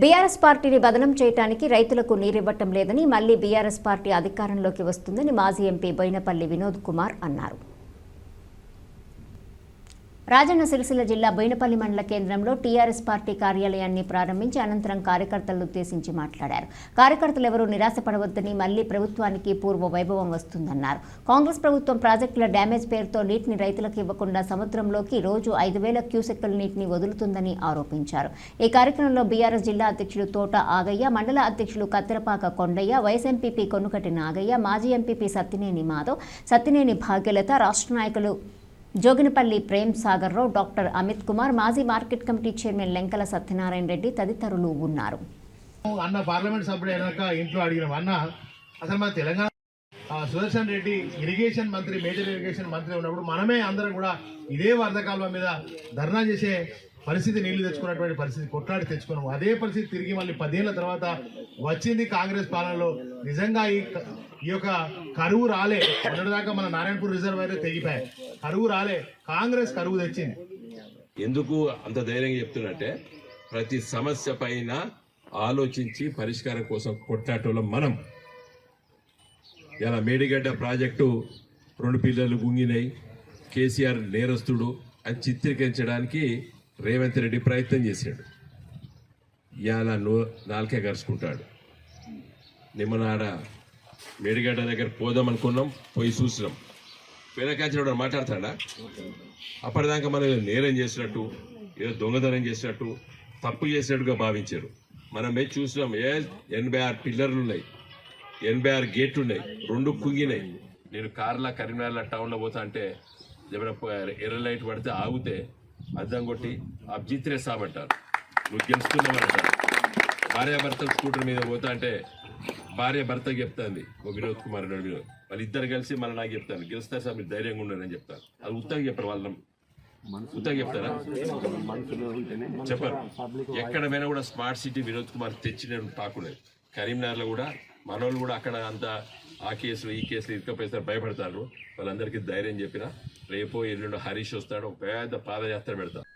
BRS పార్టీని బదనం చేయడానికి రైతులకు నీరివ్వటం లేదని మళ్లీ బీఆర్ఎస్ పార్టీ అధికారంలోకి వస్తుందని మాజీ ఎంపీ బోయినపల్లి వినోద్ కుమార్ అన్నారు. రాజన్న సిరిసిల్ల జిల్లా బోయినపల్లి మండల కేంద్రంలో టీఆర్ఎస్ పార్టీ కార్యాలయాన్ని ప్రారంభించి అనంతరం కార్యకర్తలను ఉద్దేశించి మాట్లాడారు. కార్యకర్తలు ఎవరూ నిరాశపడవద్దని మళ్లీ ప్రభుత్వానికి పూర్వ వైభవం వస్తుందన్నారు. కాంగ్రెస్ ప్రభుత్వం ప్రాజెక్టుల డ్యామేజ్ పేరుతో నీటిని రైతులకు ఇవ్వకుండా సముద్రంలోకి రోజు 5,000 క్యూసెక్కుల నీటిని వదులుతుందని ఆరోపించారు. ఈ కార్యక్రమంలో బీఆర్ఎస్ జిల్లా అధ్యక్షులు తోట ఆగయ్య, మండల అధ్యక్షులు కత్తెరపాక కొండయ్య, వైస్ ఎంపీపీ కొన్నుకటి నాగయ్య, మాజీ ఎంపీపీ సత్తినేని మాధవ్, సత్తినేని భాగ్యలత, రాష్ట్ర నాయకులు జోగినపల్లి ప్రేమ్ సాగర్ రావు, డాక్టర్ అమిత్ కుమార్, మాజీ market committee chairman Lenkala Satyanarayana Reddy తదితరులు ఉన్నారు. అన్న పార్లమెంట్ సభ్యుడు అయినాక ఇంట్లో అడిగిన అన్న అసలు మన తెలంగాణ సుదర్శన్ రెడ్డి ఇరిగేషన్ మంత్రి, మేజర్ ఇరిగేషన్ మంత్రి ఉన్నప్పుడు మనమే అందరం కూడా ఇదే వరద కాలువ మీద ధర్నా చేసే పరిస్థితి, నీళ్లు తెచ్చుకున్నటువంటి పరిస్థితి కొట్లాడి తెచ్చుకున్నాము. అదే పరిస్థితి తిరిగి మళ్ళీ 10 ఏళ్ల తర్వాత వచ్చింది కాంగ్రెస్ పాలనలో. నిజంగా ఈ యొక్క కరువు రాలే. మొన్నటిదాకా మన నారాయణపూర్ రిజర్వాయర్ తెగిపోయాయి, కరువు రాలే, కాంగ్రెస్ కరువు తెచ్చింది. ఎందుకు అంత ధైర్యంగా చెప్తున్నట్టే, ప్రతి సమస్య పైన ఆలోచించి పరిష్కారం కోసం కొట్లాటంలో మనం ఇలా మేడిగడ్డ ప్రాజెక్టు 2 పిల్లలు గుంగినాయి, కేసీఆర్ నేరస్తుడు అని చిత్రీకరించడానికి రేవంత్ రెడ్డి ప్రయత్నం చేశాడు. ఇవాళ నాలుకే కరుచుకుంటాడు. నిమ్మనాడ మేడిగడ్డ దగ్గర పోదాం అనుకున్నాం, పోయి చూసినాం. వెనకాచిన మాట్లాడతాడా? అప్పటిదాకా మనం నేరం చేసినట్టు, ఏదో దొంగతనం చేసినట్టు, తప్పు చేసినట్టుగా భావించారు. మనం పోయి చూసినాం. 86 పిల్లర్లు ఉన్నాయి, 86 గేట్లు ఉన్నాయి, 2 కుంగినాయి. నేను కార్లా కరీంనగర్ టౌన్లో పోతా అంటే ఎర్ర లైట్ పడితే ఆగితే అద్దం కొట్టి అబ్జిత్రే సాబంటారు, నువ్వు గెలుస్తున్నావంటారు. భార్యాభర్తలు స్కూటర్ మీద పోతా అంటే భార్య భర్తకి చెప్తాంది, ఓ వినోద్ కుమార్ రెడ్డి, వాళ్ళిద్దరు కలిసి మళ్ళీ నాకు చెప్తాను, గెలుస్తారు సార్ మీరు ధైర్యంగా ఉండరని చెప్తారు. అది ఉత్తగా చెప్పారు, వాళ్ళ ఉత్తగా చెప్తారా? చెప్పారు. ఎక్కడ పోయినా కూడా స్మార్ట్ సిటీ వినోద్ కుమార్ తెచ్చిన తాకులేదు. కరీంనగర్లో కూడా మనోళ్ళు కూడా అక్కడ అంతా ఆ కేసులు ఈ కేసులు ఇరుకపోయేసారి భయపడతారు. వాళ్ళందరికీ ధైర్యం చెప్పిన రేపో ఎల్లుండో హరీష్ వస్తాడు, ఒక పెద్ద పాదయాత్ర పెడతారు.